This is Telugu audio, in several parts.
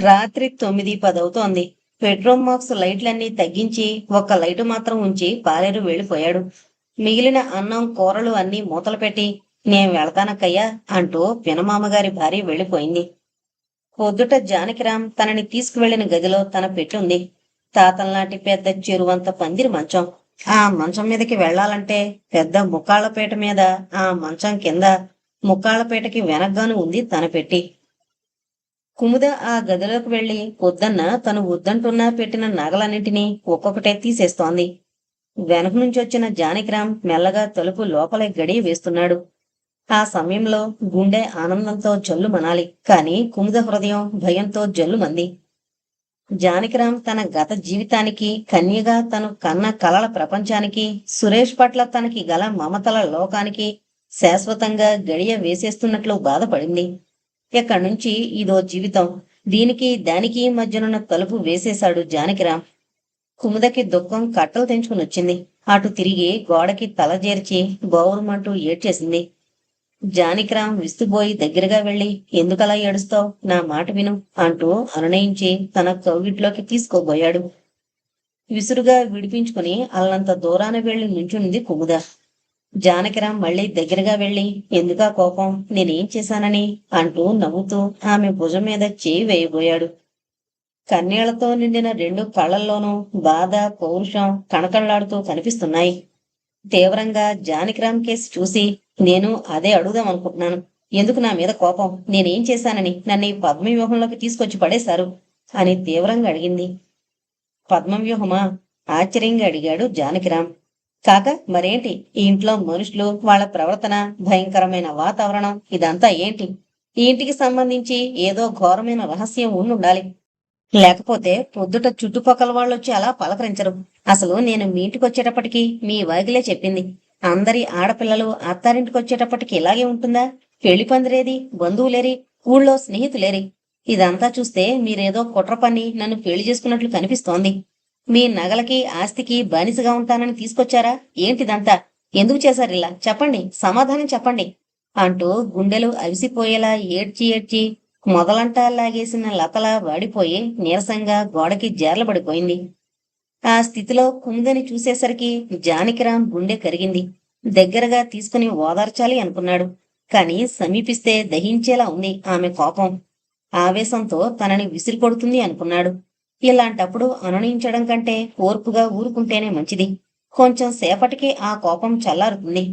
రాత్రి 9:10 అవుతోంది. బెడ్రూమ్ బాక్స్ లైట్లన్నీ తగ్గించి ఒక్క లైటు మాత్రం ఉంచి పాలేరు వెళ్ళిపోయాడు. మిగిలిన అన్నం కూరలు అన్నీ మూతలు పెట్టి నేను వెళతానక్కయ్యా అంటూ పినమామగారి భార్య వెళ్ళిపోయింది. పొద్దుట జానకిరాం తనని తీసుకువెళ్లిన గదిలో తన పెట్టుంది. తాతల్నాటి పెద్ద చెరువంత పందిరి మంచం. ఆ మంచం మీదకి వెళ్లాలంటే పెద్ద ముక్కాళ్లపేట మీద, ఆ మంచం కింద ముక్కాళ్లపేటకి వెనగ్గాను ఉంది తన పెట్టి. కుముద ఆ గదిలోకి వెళ్లి పొద్దన్న తను వద్దంటున్నా పెట్టిన నగలన్నింటినీ ఒక్కొక్కటే తీసేస్తోంది. వెనక నుంచొచ్చిన జానకిరాం మెల్లగా తలుపు లోపలే గడియ వేస్తున్నాడు. ఆ సమయంలో గుండె ఆనందంతో జల్లుమనాలి, కాని కుముద హృదయం భయంతో జల్లుమంది. జానకిరాం తన గత జీవితానికి, కన్యగా తను కన్న కలల ప్రపంచానికి, సురేష్ పట్ల తనకి గల మమతల లోకానికి శాశ్వతంగా గడియ వేసేస్తున్నట్లు బాధపడింది. ఇక్కడ్నుంచి ఇదో జీవితం, దీనికి దానికి మధ్యనున్న తలుపు వేసేశాడు జానకిరాం. కుముదకి దుఃఖం కట్టలు తెంచుకునొచ్చింది. అటు తిరిగి గోడకి తలజేర్చి బోరుమంటూ ఏడ్చేసింది. జానకిరాం విస్తుబోయి దగ్గరగా వెళ్లి, ఎందుకలా ఏడుస్తావ్, నా మాట విను అంటూ అనునయించి తన కౌగిట్లోకి తీసుకోబోయాడు. విసురుగా విడిపించుకుని అల్లంత దూరాన వెళ్లి నుంచుంది కుముద. జానకిరాం మళ్లీ దగ్గరగా వెళ్లి, ఎందుకా కోపం, నేనేం చేశానని అంటూ నవ్వుతూ ఆమె భుజం మీద చేయి వేయబోయాడు. కన్నీళ్లతో నిండిన రెండు కళ్లల్లోనూ బాధ, పౌరుషం కణకళ్లాడుతూ కనిపిస్తున్నాయి. తీవ్రంగా జానకిరాం కేసి చూసి, నేను అదే అడుగుదాం అనుకుంటున్నాను. ఎందుకు నా మీద కోపం, నేనేం చేశానని నన్ను ఈ పద్మవ్యూహంలోకి తీసుకొచ్చి పడేశారు అని తీవ్రంగా అడిగింది. పద్మవ్యూహమా? ఆశ్చర్యంగా అడిగాడు జానకిరాం. కాక మరేంటి, ఈ ఇంట్లో మనుషులు, వాళ్ళ ప్రవర్తన, భయంకరమైన వాతావరణం, ఇదంతా ఏంటి? ఈ ఇంటికి సంబంధించి ఏదో ఘోరమైన రహస్యం ఉండాలి. లేకపోతే పొద్దుట చుట్టుపక్కల వాళ్ళొచ్చి అలా పలకరించరు. అసలు నేను మీ ఇంటికొచ్చేటప్పటికి మీ వాగిలే చెప్పింది. అందరి ఆడపిల్లలు అత్తారింటికొచ్చేటప్పటికి ఇలాగే ఉంటుందా? పెళ్లి పందిరేది, బంధువులేరి, ఊళ్ళో స్నేహితులేరి? ఇదంతా చూస్తే మీరేదో కుట్ర పన్ని నన్ను పెళ్లి చేసుకున్నట్లు కనిపిస్తోంది. మీ నగలకి, ఆస్తికి బానిసగా ఉంటానని తీసుకొచ్చారా? ఏంటిదంతా? ఎందుకు చేశారిలా? చెప్పండి, సమాధానం చెప్పండి అంటూ గుండెలు అవిసిపోయేలా ఏడ్చి ఏడ్చి మొదలంటా లాగేసిన లతలా వాడిపోయి నీరసంగా గోడకి జార్లబడిపోయింది. ఆ స్థితిలో కుముదని చూసేసరికి జానకిరాం గుండె కరిగింది. దగ్గరగా తీసుకుని ఓదార్చాలి అనుకున్నాడు. కాని సమీపిస్తే దహించేలా ఉంది ఆమె కోపం. ఆవేశంతో తనని విసిరికొడుతుంది అనుకున్నాడు. ఇలాంటప్పుడు అనునయించడం కంటే ఓర్పుగా ఊరుకుంటేనే మంచిది. కొంచెం సేపటికి ఆ కోపం చల్లారుతుంది.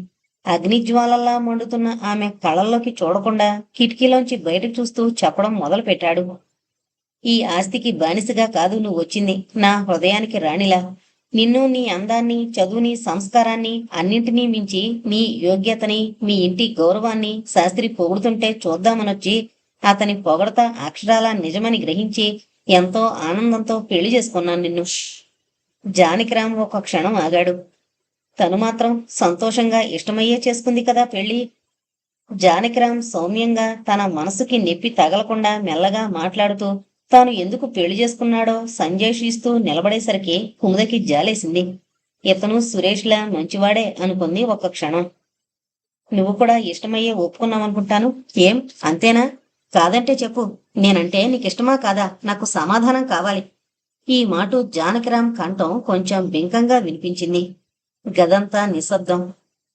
అగ్నిజ్వాలల్లా మండుతున్న ఆమె కళ్ళల్లోకి చూడకుండా కిటికీలోంచి బయటకు చూస్తూ చెప్పడం మొదలుపెట్టాడు. ఈ ఆస్తికి బానిసగా కాదు నువ్వొచ్చింది, నా హృదయానికి రాణిలా. నిన్ను, నీ అందాన్ని, చదువుని, సంస్కారాన్ని అన్నింటినీ మించి నీ యోగ్యతని, మీ ఇంటి గౌరవాన్ని శాస్త్రి పొగుడుతుంటే చూద్దామనొచ్చి అతని పొగడత అక్షరాలా నిజమని గ్రహించి ఎంతో ఆనందంతో పెళ్లి చేసుకున్నాను నిన్ను. జానకిరాం ఒక క్షణం ఆగాడు. తను మాత్రం సంతోషంగా ఇష్టమయ్యే చేసుకుంది కదా పెళ్లి. జానకిరాం సౌమ్యంగా తన మనసుకి నెప్పి తగలకుండా మెల్లగా మాట్లాడుతూ తాను ఎందుకు పెళ్లి చేసుకున్నాడో సంజాయిషిస్తూ నిలబడేసరికి కుముదకి జాలేసింది. ఇతను సురేష్లా మంచివాడే అనుకుంది ఒక్క క్షణం. నువ్వు కూడా ఇష్టమయ్యే ఒప్పుకున్నావనుకుంటాను. ఏం, అంతేనా? కాదంటే చెప్పు. నేనంటే నీకిష్టమా కాదా, నాకు సమాధానం కావాలి. ఈ మాట జానకిరాం కంఠం కొంచెం బింకంగా వినిపించింది. గదంతా నిశ్శబ్దం.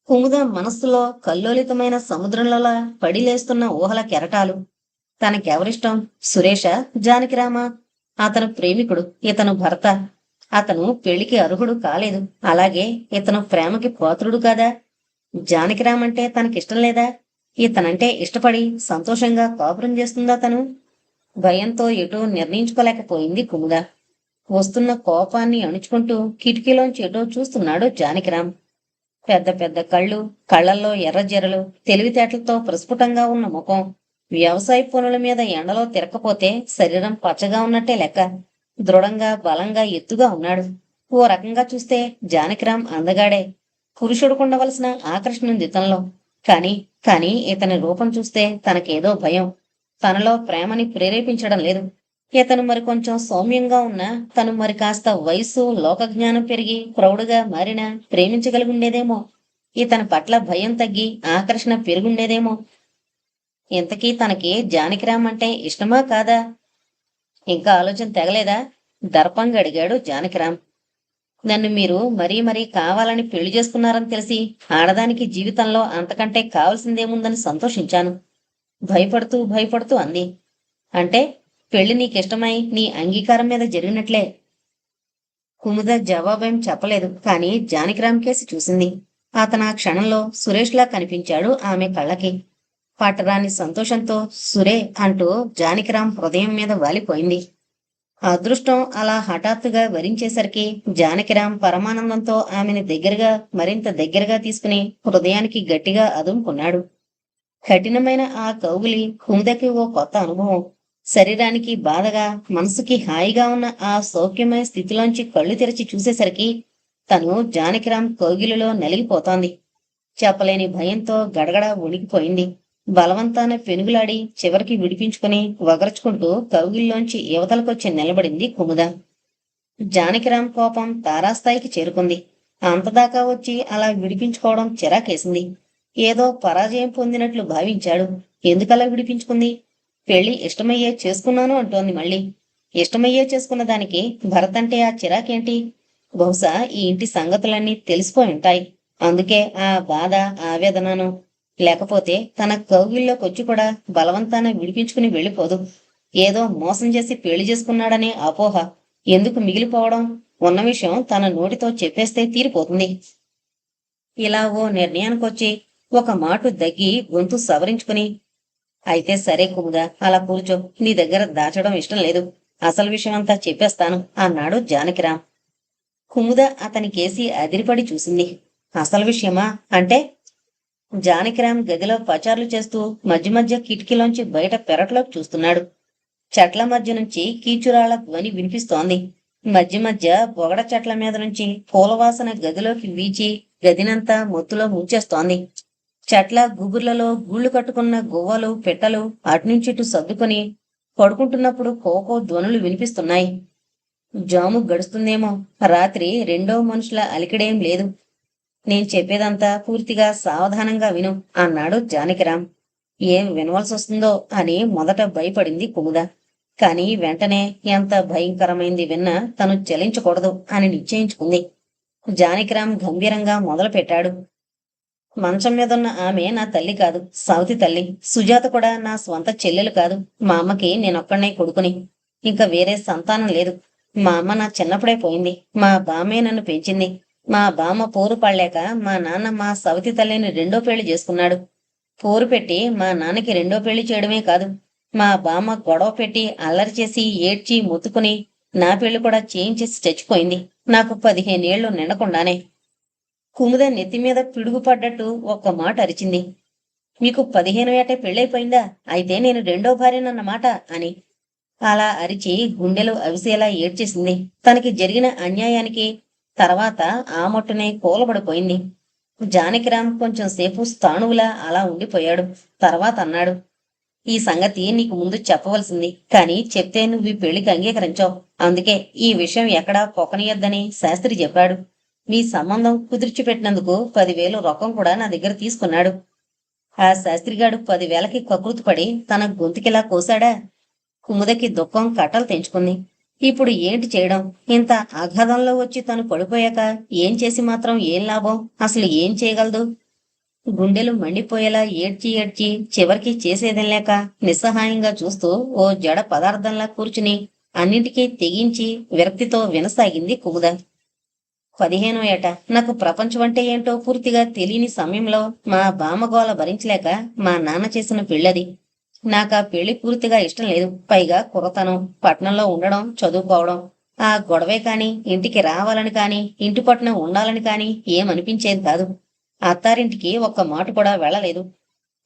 కుముద మనస్సులో కల్లోలితమైన సముద్రంలోలా పడిలేస్తున్న ఊహల కెరటాలు. తనకెవరిష్టం? సురేష, జానకిరామా? అతను ప్రేమికుడు, ఇతను భర్త. అతను పెళ్లికి అర్హుడు కాలేదు, అలాగే ఇతను ప్రేమకి పాత్రుడు కాదా? జానకిరామంటే తనకిష్టం లేదా? ఇతనంటే ఇష్టపడి సంతోషంగా కాపురం చేస్తుందా తను? భయంతో ఎటూ నిర్ణయించుకోలేకపోయింది కుముద. వస్తున్న కోపాన్ని అణుచుకుంటూ కిటికీలోంచి ఎటో చూస్తున్నాడు జానకిరాం. పెద్ద పెద్ద కళ్ళు, కళ్లల్లో ఎర్రజెరలు, తెలివితేటలతో ప్రస్ఫుటంగా ఉన్న ముఖం. వ్యవసాయ పనుల మీద ఎండలో తిరగకపోతే శరీరం పచ్చగా ఉన్నట్టే లెక్క. దృఢంగా, బలంగా, ఎత్తుగా ఉన్నాడు. ఓ రకంగా చూస్తే జానకిరాం అందగాడే. పురుషుడుకుండవలసిన ఆకర్షణ ఉంది ఇతనిలో. కాని ఇతని రూపం చూస్తే తనకేదో భయం. తనలో ప్రేమని ప్రేరేపించడం లేదు. ఇతను మరి కొంచెం సౌమ్యంగా ఉన్నా, తను మరి కాస్త వయస్సు, లోకజ్ఞానం పెరిగి ప్రౌఢుగా మారినా ప్రేమించగలిగుండేదేమో. ఇతని పట్ల భయం తగ్గి ఆకర్షణ పెరుగుండేదేమో. ఇంతకీ తనకి జానకిరాం అంటే ఇష్టమా కాదా? ఇంకా ఆలోచన తెగలేదా? దర్పంగా అడిగాడు జానకిరాం. నన్ను మీరు మరీ మరీ కావాలని పెళ్లి చేసుకున్నారని తెలిసి ఆడదానికి జీవితంలో అంతకంటే కావలసిందేముందని సంతోషించాను. భయపడుతూ భయపడుతూ అంది. అంటే పెళ్లి నీకిష్టమై నీ అంగీకారం మీద జరిగినట్లే. కుముద జవాబేం చెప్పలేదు, కాని జానకిరాం కేసి చూసింది. అతను ఆ క్షణంలో సురేష్లా కనిపించాడు ఆమె కళ్ళకి. పట్టరాని సంతోషంతో సురే అంటూ జానకిరాం హృదయం మీద వాలిపోయింది. అదృష్టం అలా హఠాత్తుగా వరించేసరికి జానకిరాం పరమానందంతో ఆమెని దగ్గరగా మరింత దగ్గరగా తీసుకుని హృదయానికి గట్టిగా అదుముకున్నాడు. కఠినమైన ఆ కౌగిలి కుముదకి ఓ కొత్త అనుభవం. శరీరానికి బాధగా, మనసుకి హాయిగా ఉన్న ఆ సౌఖ్యమైన స్థితిలోంచి కళ్ళు తెరిచి చూసేసరికి తను జానకిరాం కౌగిలిలో నలిగిపోతోంది. చెప్పలేని భయంతో గడగడ వణికిపోయింది. బలవంతాన పెనుగులాడి చివరికి విడిపించుకుని వగర్చుకుంటూ కౌగిల్లోంచి యువతలకొచ్చి నిలబడింది కుముద. జానకిరాం కోపం తారాస్థాయికి చేరుకుంది. అంతదాకా వచ్చి అలా విడిపించుకోవడం చిరాకేసింది. ఏదో పరాజయం పొందినట్లు భావించాడు. ఎందుకలా విడిపించుకుంది? పెళ్లి ఇష్టమయ్యే చేసుకున్నాను అంటోంది మళ్ళీ. ఇష్టమయ్యే చేసుకున్న దానికి భరతంటే ఆ చిరాకేంటి? బహుశా ఈ ఇంటి సంగతులన్నీ తెలిసిపోయి ఉంటాయి. అందుకే ఆ బాధ, ఆవేదనను. లేకపోతే తన కౌగిల్లోకొచ్చి కూడా బలవంతాన విడిపించుకుని వెళ్ళిపోదు. ఏదో మోసం చేసి పెళ్లి చేసుకున్నాడనే అపోహ ఎందుకు మిగిలిపోవడం? ఉన్న విషయం తన నోటితో చెప్పేస్తే తీరిపోతుంది. ఇలా ఓ నిర్ణయానికొచ్చి ఒక మాటు దగ్గి గొంతు సవరించుకుని, అయితే సరే కుముద, అలా కూర్చో. నీ దగ్గర దాచడం ఇష్టం లేదు. అసలు విషయమంతా చెప్పేస్తాను అన్నాడు జానకిరాం. కుముద అతనికేసి అదిరిపడి చూసింది. అసలు విషయమా అంటే? జానకిరాం గదిలో పచార్లు చేస్తూ మధ్య మధ్య కిటికీలోంచి బయట పెరట్లోకి చూస్తున్నాడు. చెట్ల మధ్య నుంచి కీచురాళ్ల ధ్వని వినిపిస్తోంది. మధ్య మధ్య బొగడ చెట్ల మీద నుంచి పూలవాసన గదిలోకి వీచి గదినంతా మొత్తులో ముంచేస్తోంది. చెట్ల గుబుర్లలో గూళ్లు కట్టుకున్న గువ్వలు, పిట్టలు అటునుంచిటు సర్దుకొని పడుకుంటున్నప్పుడు కోకో ధ్వనులు వినిపిస్తున్నాయి. జాము గడుస్తుందేమో. రాత్రి రెండో మనుషుల అలికిడేం లేదు. నేను చెప్పేదంతా పూర్తిగా సావధానంగా విను అన్నాడు జానకిరాం. ఏం వినవలసొస్తుందో అని మొదట భయపడింది కుముద. కాని వెంటనే ఎంత భయంకరమైంది విన్నా తను చలించకూడదు అని నిశ్చయించుకుంది. జానకిరాం గంభీరంగా మొదలుపెట్టాడు. మంచం మీదున్న ఆమె నా తల్లి కాదు, సవతి తల్లి. సుజాత కూడా నా స్వంత చెల్లెలు కాదు. మా అమ్మకి నేనొక్కడనే కొడుకుని. ఇంకా వేరే సంతానం లేదు. మా అమ్మ నా చిన్నప్పుడే పోయింది. మా బామ్మే నన్ను పెంచింది. మా బామ్మ పోరు పడలేక మా నాన్న మా సవతి తల్లిని రెండో పెళ్లి చేసుకున్నాడు. పోరు పెట్టి మా నాన్నకి రెండో పెళ్లి చేయడమే కాదు, మా బామ్మ గొడవ పెట్టి అల్లరి చేసి ఏడ్చి మొత్తుకుని నా పెళ్లి కూడా చేయించేసి చచ్చిపోయింది, నాకు 15 ఏళ్లు నిండకుండానే. కుముద నెత్తిమీద పిడుగుపడ్డట్టు ఒక్క మాట అరిచింది. మీకు 15 ఏటే పెళ్ళైపోయిందా? అయితే నేను రెండో భార్యనన్నమాట అని. అలా అరిచి గుండెలు అవిసేలా ఏడ్చేసింది. తనకి జరిగిన అన్యాయానికి తర్వాత ఆ మట్టునే కూలబడిపోయింది. జానకిరాం కొంచెం సేపు స్థాణువులా అలా ఉండిపోయాడు. తర్వాత అన్నాడు, ఈ సంగతి నీకు ముందు చెప్పవలసింది. కాని చెప్తే నువ్వు ఈ పెళ్లికి అంగీకరించావు. అందుకే ఈ విషయం ఎక్కడా పొకనియొద్దని శాస్త్రి చెప్పాడు. మీ సంబంధం కుదిర్చిపెట్టినందుకు 10,000 రొక్కం కూడా నా దగ్గర తీసుకున్నాడు. ఆ శాస్త్రిగాడు 10,000కి కకృతిపడి తన గొంతుకిలా కోశాడా? కుముదకి దుఃఖం కట్టలు తెంచుకుంది. ఇప్పుడు ఏంటి చేయడం? ఇంత అగాధంలో వచ్చి తను పడిపోయాక ఏం చేసి మాత్రం ఏం లాభం? అసలు ఏం చేయగలదు? గుండెలు మండిపోయేలా ఏడ్చి ఏడ్చి చివరికి చేసేదేం లేక నిస్సహాయంగా చూస్తూ ఓ జడ పదార్థంలా కూర్చుని అన్నింటికీ తెగించి విరక్తితో వినసాగింది కుముద. 15 ఏట నాకు ప్రపంచం అంటే ఏంటో పూర్తిగా తెలియని సమయంలో మా బామ్మగోల భరించలేక మా నాన్న చేసిన పెళ్ళది. నాకా పెళ్లి పూర్తిగా ఇష్టం లేదు. పైగా కుర్రతనం, పట్నంలో ఉండడం, చదువుకోవడం. ఆ గొడవే కాని, ఇంటికి రావాలని కాని, ఇంటి పట్టున ఉండాలని కాని ఏమనిపించేది కాదు. అత్తారింటికి ఒక్క మాట కూడా వెళ్ళలేదు.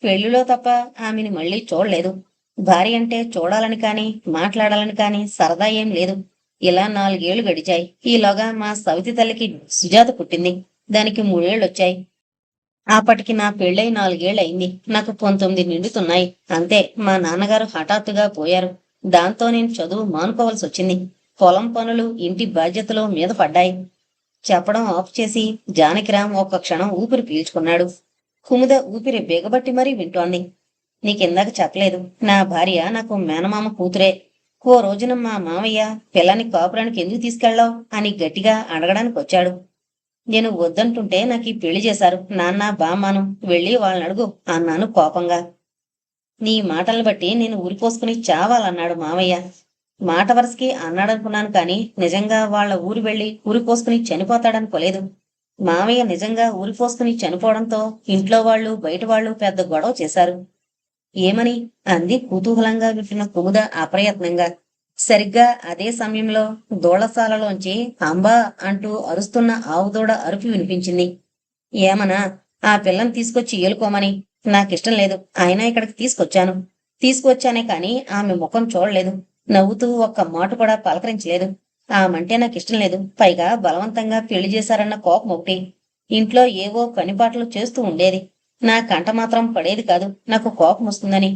పెళ్లిలో తప్ప ఆమెని మళ్ళీ చూడలేదు. భార్య అంటే చూడాలని కాని, మాట్లాడాలని కాని సరదా ఏం లేదు. ఇలా 4 ఏళ్లు గడిచాయి. ఈలోగా మా సవితి తల్లికి సుజాత పుట్టింది. దానికి 3 ఏళ్లొచ్చాయి. అప్పటికి నా పెళ్ళై 4 ఏళ్లయింది. నాకు 19 నిండుతున్నాయి. అంతే, మా నాన్నగారు హఠాత్తుగా పోయారు. దాంతో నేను చదువు మానుకోవలసొచ్చింది. పొలం పనులు, ఇంటి బాధ్యతలు మీద పడ్డాయి. చెప్పడం ఆఫ్ చేసి జానకిరాం ఒక్క క్షణం ఊపిరి పీల్చుకున్నాడు. కుముద ఊపిరి బిగబట్టి మరీ వింటోంది. నీకిందాక చెప్పలేదు, నా భార్య నాకు మేనమామ కూతురే. ఓ రోజున మా మామయ్య పిల్లని కాపురానికి ఎందుకు తీసుకెళ్ళావు అని గట్టిగా అడగడానికి వచ్చాడు. నేను వద్దంటుంటే నాకు ఈ పెళ్లి చేశారు నాన్న బామ్మాను, వెళ్ళి వాళ్ళని అడుగు అన్నాను కోపంగా. నీ మాటలను బట్టి నేను ఊరిపోసుకుని చావాలన్నాడు మామయ్య. మాట వరసకి అన్నాడనుకున్నాను కాని నిజంగా వాళ్ళ ఊరు వెళ్లి ఊరిపోసుకుని చనిపోతాడనుకోలేదు. మామయ్య నిజంగా ఊరిపోసుకుని చనిపోవడంతో ఇంట్లో వాళ్ళు బయట వాళ్ళు పెద్ద గొడవ చేశారు. ఏమని అంది కుతూహలంగా వింటున్న కుముద అప్రయత్నంగా. సరిగ్గా అదే సమయంలో దూళ్లసాలలోంచి అంబా అంటూ అరుస్తున్న ఆవుదూడ అరుపు వినిపించింది. ఏమనా, ఆ పిల్లని తీసుకొచ్చి ఏలుకోమని. నాకిష్టం లేదు, అయినా ఇక్కడికి తీసుకొచ్చాను. తీసుకువచ్చానే కాని ఆమె ముఖం చూడలేదు. నవ్వుతూ ఒక్క మాట కూడా పలకరించలేదు. ఆమంటే నాకిష్టం లేదు. పైగా బలవంతంగా పెళ్లి చేశారన్న కోపం ఒకటి. ఇంట్లో ఏవో పనిపాట్లు చేస్తూ ఉండేది. నా కంట మాత్రం పడేది కాదు నాకు కోపం వస్తుందని.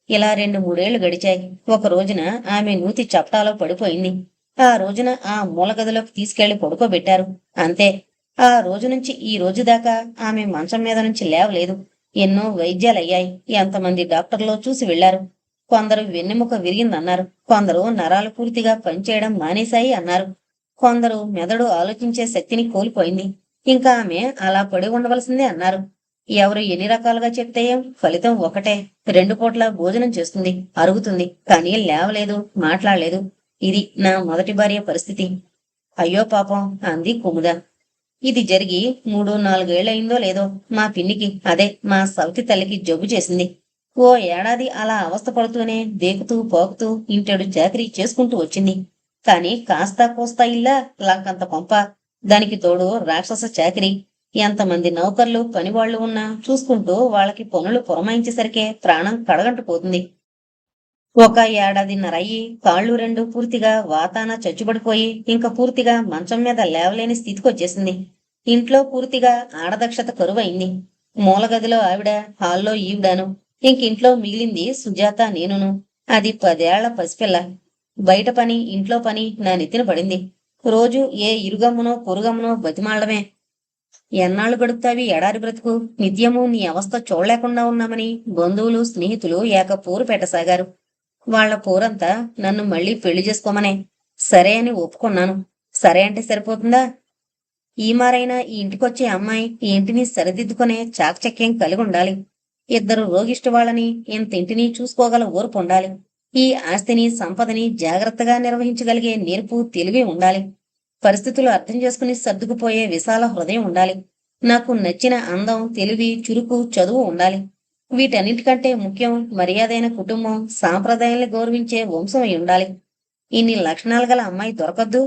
ఇలా 2-3 ఏళ్లు గడిచాయి. ఒక రోజున ఆమె నూతి చప్టాలో పడిపోయింది. ఆ రోజున ఆ మూలగదిలోకి తీసుకెళ్లి పడుకోబెట్టారు. అంతే. ఆ రోజు నుంచి ఈ రోజు దాకా ఆమె మంచం మీద నుంచి లేవలేదు. ఎన్నో వైద్యాలయ్యాయి. ఎంతమంది డాక్టర్లో చూసి వెళ్లారు. కొందరు వెన్నెముక విరిగిందన్నారు. కొందరు నరాలు పూర్తిగా పనిచేయడం మానేశాయి అన్నారు. కొందరు మెదడు ఆలోచించే శక్తిని కోల్పోయింది. ఇంకా ఆమె అలా పడి ఉండవలసిందే అన్నారు. ఎవరు ఎన్ని రకాలుగా చెప్తే ఫలితం ఒకటే. 2 పూట్ల భోజనం చేస్తుంది, అరుగుతుంది, కానీ లేవలేదు, మాట్లాడలేదు. ఇది నా మొదటి భార్య పరిస్థితి. అయ్యో పాపం అంది కుముద. ఇది జరిగి 3-4 ఏళ్లయిందో లేదో మా పిన్నికి, అదే మా సవతి తల్లికి జబ్బు చేసింది. ఓ ఏడాది అలా అవస్థ పడుతూనే దేకుతూ పోకుతూ ఇంటెడు చాకరీ చేసుకుంటూ వచ్చింది. కాని కాస్తా కోస్తా ఇల్లా లంకంత కొంప. దానికి తోడు రాక్షస చాకరీ. ఎంతమంది నౌకర్లు పనివాళ్లు ఉన్నా చూసుకుంటూ వాళ్ళకి పనులు పురమాయించేసరికే ప్రాణం కడగంటుపోతుంది. ఒక ఏడాదిన్నర అయ్యి కాళ్ళు 2 పూర్తిగా వాతాన చచ్చుబడిపోయి ఇంక పూర్తిగా మంచం మీద లేవలేని స్థితికొచ్చేసింది. ఇంట్లో పూర్తిగా ఆడదక్షత కరువయింది. మూలగదిలో ఆవిడ, హాల్లో ఈవిడాను. ఇంకింట్లో మిగిలింది సుజాత, నేనును. అది 10 ఏళ్ల పసిపిల్ల. బయట పని ఇంట్లో పని నా నెత్తిన పడింది. రోజు ఏ ఇరుగమ్మునో పొరుగమ్మునో బతిమాలడమే. ఎన్నాళ్లు గడుపుతావి ఎడారి బ్రతుకు? నిత్యము నీ అవస్థ చూడలేకుండా ఉన్నామని బంధువులు స్నేహితులు ఏక పోరు పెట్టసాగారు. వాళ్ల పోరంతా నన్ను మళ్ళీ పెళ్లి చేసుకోమనే. సరే అని ఒప్పుకున్నాను. సరే అంటే సరిపోతుందా? ఈ మారైనా ఈ ఇంటికొచ్చే అమ్మాయి ఈ ఇంటిని సరిదిద్దుకునే చాకచక్యం కలిగి ఉండాలి. 2 రోగిష్టి వాళ్ళని ఇంత ఇంటిని చూసుకోగల ఓర్పు ఉండాలి. ఈ ఆస్తిని సంపదని జాగ్రత్తగా నిర్వహించగలిగే నేర్పు తెలివి ఉండాలి. పరిస్థితులు అర్థం చేసుకుని సర్దుకుపోయే విశాల హృదయం ఉండాలి. నాకు నచ్చిన అందం, తెలివి, చురుకు, చదువు ఉండాలి. వీటన్నిటికంటే ముఖ్యం మర్యాదైన కుటుంబం, సాంప్రదాయాల్ని గౌరవించే వంశం అయి ఉండాలి. ఇన్ని లక్షణాలు గల అమ్మాయి దొరకద్దు.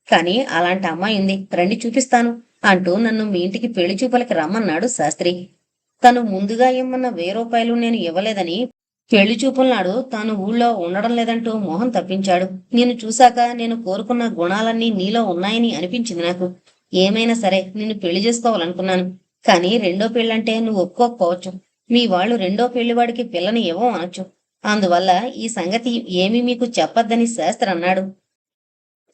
కాని అలాంటి అమ్మాయి ఉంది, రండి చూపిస్తాను అంటూ నన్ను మీ ఇంటికి పెళ్లి చూపులకి రమ్మన్నాడు శాస్త్రి. తను ముందుగా ఇమ్మన్న 1000 రూపాయలు నేను ఇవ్వలేదని పెళ్లి చూపులనాడు తాను ఊళ్ళో ఉండడం లేదంటూ మొహం తప్పించాడు. నేను చూశాక నేను కోరుకున్న గుణాలన్నీ నీలో ఉన్నాయని అనిపించింది నాకు. ఏమైనా సరే నిన్ను పెళ్లి చేసుకోవాలనుకున్నాను. కానీ రెండో పెళ్ళంటే నువ్వు ఒప్పుకోకపోవచ్చు. మీ వాళ్ళు రెండో పెళ్లివాడికి పిల్లని ఇవ్వం అనొచ్చు. అందువల్ల ఈ సంగతి ఏమీ మీకు చెప్పొద్దని శాస్త్రి అన్నాడు.